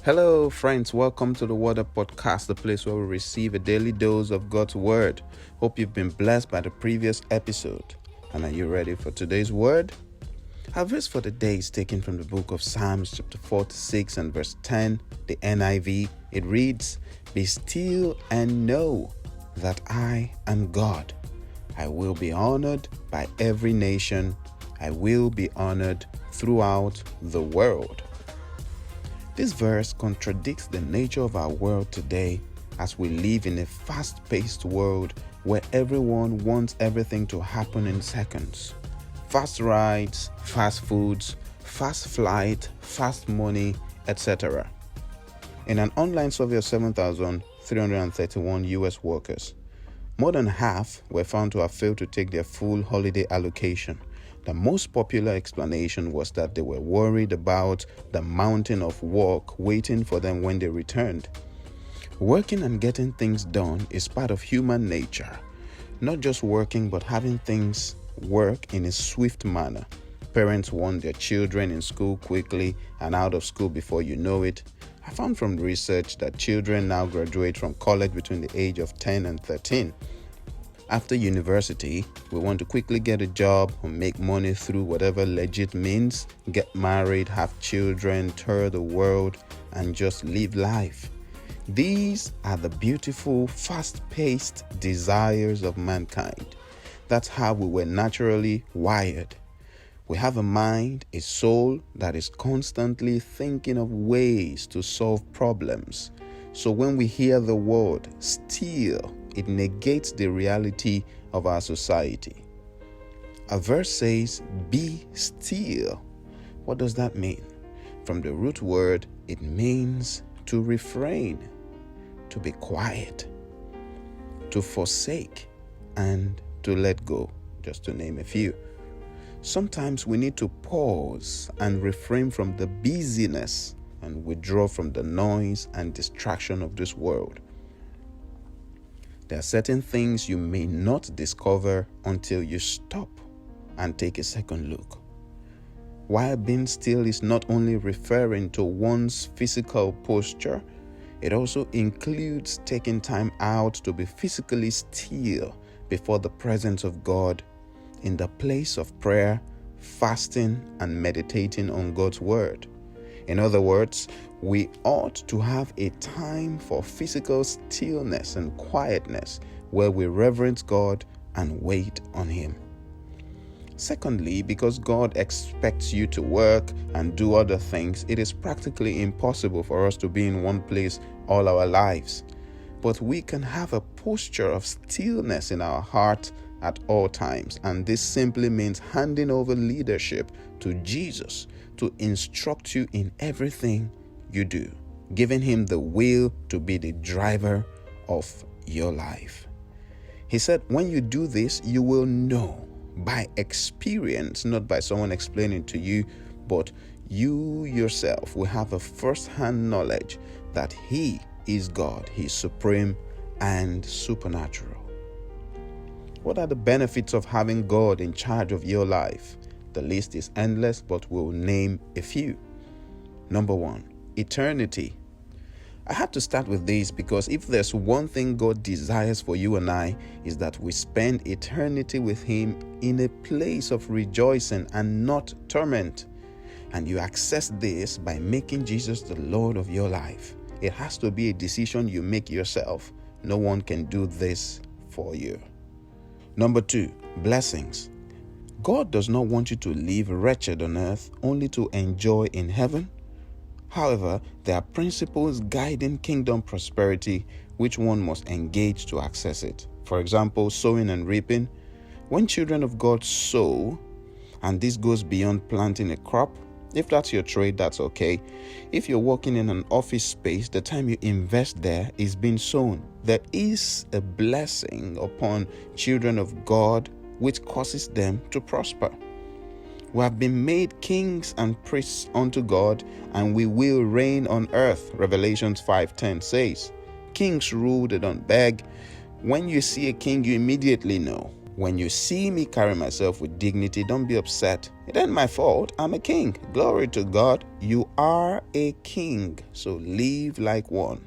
Hello, friends. Welcome to the Word Up Podcast, the place where we receive a daily dose of God's Word. Hope you've been blessed by the previous episode. And are you ready for today's word? Our verse for the day is taken from the book of Psalms, chapter 46 and verse 10, the NIV. It reads, "Be still and know that I am God. I will be honored by every nation. I will be honored throughout the world." This verse contradicts the nature of our world today as we live in a fast-paced world where everyone wants everything to happen in seconds. Fast rides, fast foods, fast flight, fast money, etc. In an online survey of 7,331 US workers, more than half were found to have failed to take their full holiday allocation. The most popular explanation was that they were worried about the mountain of work waiting for them when they returned. Working and getting things done is part of human nature. Not just working, but having things work in a swift manner. Parents want their children in school quickly and out of school before you know it. I found from research that children now graduate from college between the age of 10 and 13. After university, we want to quickly get a job or make money through whatever legit means, get married, have children, tour the world, and just live life. These are the beautiful, fast-paced desires of mankind. That's how we were naturally wired. We have a mind, a soul that is constantly thinking of ways to solve problems. So when we hear the word "still," it negates the reality of our society. A verse says, "Be still." What does that mean? From the root word, it means to refrain, to be quiet, to forsake, and to let go, just to name a few. Sometimes we need to pause and refrain from the busyness and withdraw from the noise and distraction of this world. There are certain things you may not discover until you stop and take a second look. While being still is not only referring to one's physical posture, it also includes taking time out to be physically still before the presence of God in the place of prayer, fasting, and meditating on God's word. In other words, we ought to have a time for physical stillness and quietness where we reverence God and wait on Him. Secondly, because God expects you to work and do other things, it is practically impossible for us to be in one place all our lives. But we can have a posture of stillness in our heart at all times, and this simply means handing over leadership to Jesus to instruct you in everything you do, giving Him the will to be the driver of your life. He said, when you do this, you will know by experience, not by someone explaining to you, but you yourself will have a first-hand knowledge that He is God, He is supreme and supernatural. What are the benefits of having God in charge of your life? The list is endless, but we'll name a few. Number 1, eternity. I had to start with this because if there's one thing God desires for you and I, is that we spend eternity with Him in a place of rejoicing and not torment. And you access this by making Jesus the Lord of your life. It has to be a decision you make yourself. No one can do this for you. Number 2, blessings. God does not want you to live wretched on earth only to enjoy in heaven. However, there are principles guiding kingdom prosperity which one must engage to access it. For example, sowing and reaping. When children of God sow, and this goes beyond planting a crop, if that's your trade, that's okay. If you're working in an office space, the time you invest there is being sown. There is a blessing upon children of God which causes them to prosper. We have been made kings and priests unto God, and we will reign on earth. Revelations 5:10 says, kings rule, they don't beg. When you see a king, you immediately know When you see me carry myself with dignity, don't be upset. It ain't my fault. I'm a king. Glory to God. You are a king, so live like one.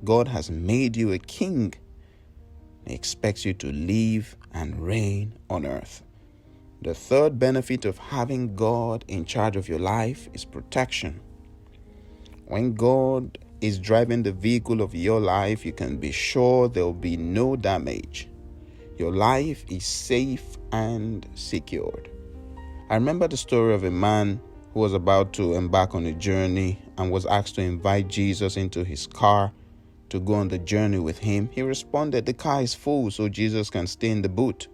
God has made you a king. He expects you to live and reign on earth. The third benefit of having God in charge of your life is protection. When God is driving the vehicle of your life, you can be sure there will be no damage. Your life is safe and secured. I remember the story of a man who was about to embark on a journey and was asked to invite Jesus into his car to go on the journey with him. He responded, "The car is full, so Jesus can stay in the boot."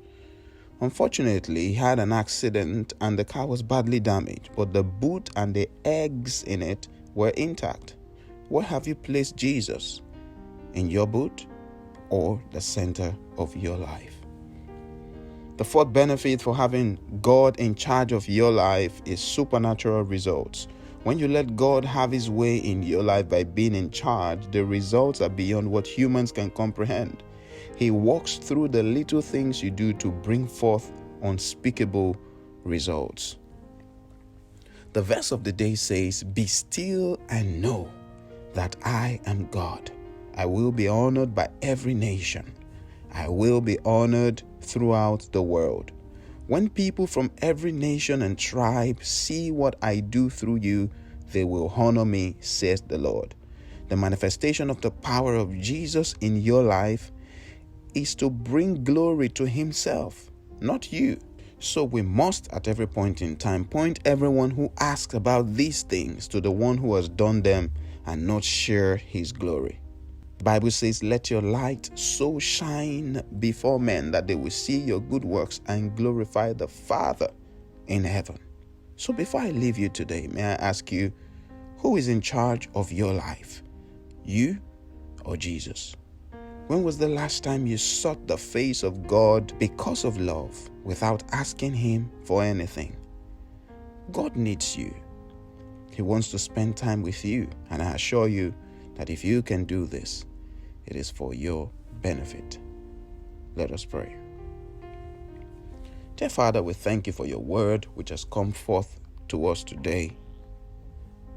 Unfortunately, he had an accident and the car was badly damaged, but the boot and the eggs in it were intact. Where have you placed Jesus? In your boot or the center of your life? The fourth benefit for having God in charge of your life is supernatural results. When you let God have his way in your life by being in charge, the results are beyond what humans can comprehend. He walks through the little things you do to bring forth unspeakable results. The verse of the day says, "Be still and know that I am God. I will be honored by every nation. I will be honored throughout the world. When people from every nation and tribe see what I do through you, they will honor me, says the Lord." The manifestation of the power of Jesus in your life is to bring glory to himself, not you. So we must, at every point in time, point everyone who asks about these things to the one who has done them and not share his glory. The Bible says, "Let your light so shine before men that they will see your good works and glorify the Father in heaven." So before I leave you today, may I ask you, who is in charge of your life? You or Jesus? When was the last time you sought the face of God because of love without asking him for anything? God needs you. He wants to spend time with you, and I assure you that if you can do this, it is for your benefit. Let us pray. Dear Father, we thank you for your word which has come forth to us today.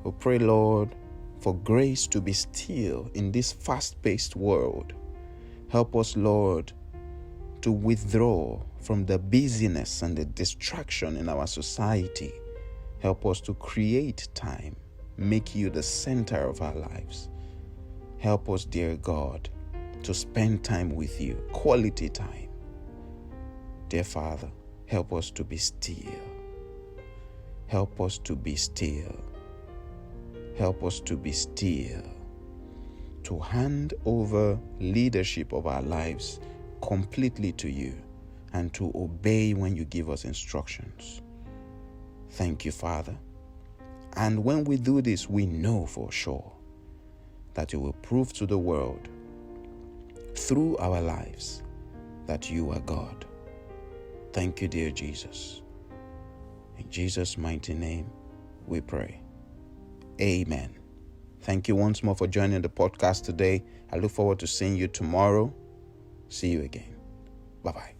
We pray, Lord, for grace to be still in this fast-paced world. Help us, Lord, to withdraw from the busyness and the distraction in our society. Help us to create time, make you the center of our lives. Help us, dear God, to spend time with you, quality time. Dear Father, help us to be still. Help us to be still. Help us to be still. To hand over leadership of our lives completely to you and to obey when you give us instructions. Thank you, Father. And when we do this, we know for sure that you will prove to the world through our lives that you are God. Thank you, dear Jesus. In Jesus' mighty name, we pray. Amen. Thank you once more for joining the podcast today. I look forward to seeing you tomorrow. See you again. Bye-bye.